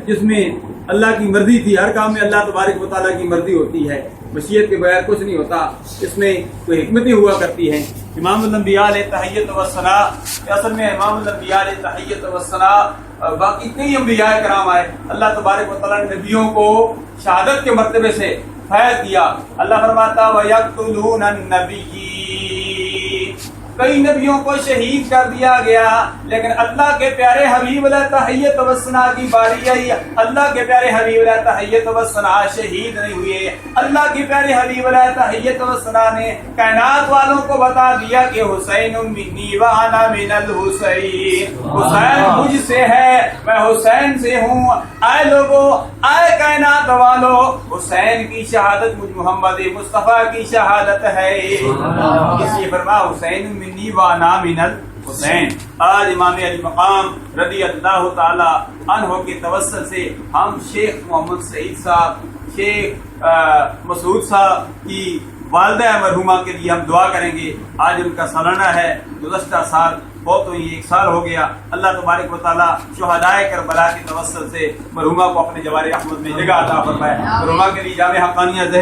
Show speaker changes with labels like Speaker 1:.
Speaker 1: جس میں اللہ کی مرضی تھی. ہر کام میں اللہ تبارک و تعالیٰ کی مرضی ہوتی ہے, مشیت کے بغیر کچھ نہیں ہوتا, اس میں کوئی حکمتیں ہوا کرتی ہیں. امام الانبیاء علیہ تحیت و ثنا, اصل میں امام الانبیاء علیہ تحیت و ثنا, باقی کئی انبیاء کرام آئے, اللہ تبارک و تعالیٰ نے نبیوں کو شہادت کے مرتبے سے فیض دیا. اللہ فرماتا وَيَقْتُلُونَ النَّبِيِّينَ, کئی نبیوں کو شہید کر دیا گیا, لیکن اللہ کے پیارے حبیب علیہ تحیت و ثنا کی باری آئی, اللہ کے پیارے حبیب علیہ تحیت و ثنا شہید نہیں ہوئے. اللہ کے پیارے حبیب علیہ تحیت و ثنا نے کائنات والوں کو بتا دیا کہ حسین منی وانا من الحسین, حسین مجھ سے ہے, میں حسین سے ہوں. اے لوگو, اے کائنات والو, حسین کی شہادت مجھ محمد مصطفیٰ کی شہادت ہے. اس لیے فرما حسین منی وانا من الحسین. آج امام علی مقام رضی اللہ تعالی عنہ کے توسل سے ہم شیخ محمد سعید صاحب, شیخ مسعود صاحب کی والدہ مرحومہ کے لیے ہم دعا کریں گے. آج ان کا سالانہ ہے, گزشتہ سال بہت ہوئی, 1 سال ہو گیا. اللہ تبارک و تعالیٰ شہدائے کربلا کے توسل سے مرحومہ کو اپنے جوار احمد میں جگہ عطا فرمائے. مرحومہ کے لیے جامع حقانیہ زہر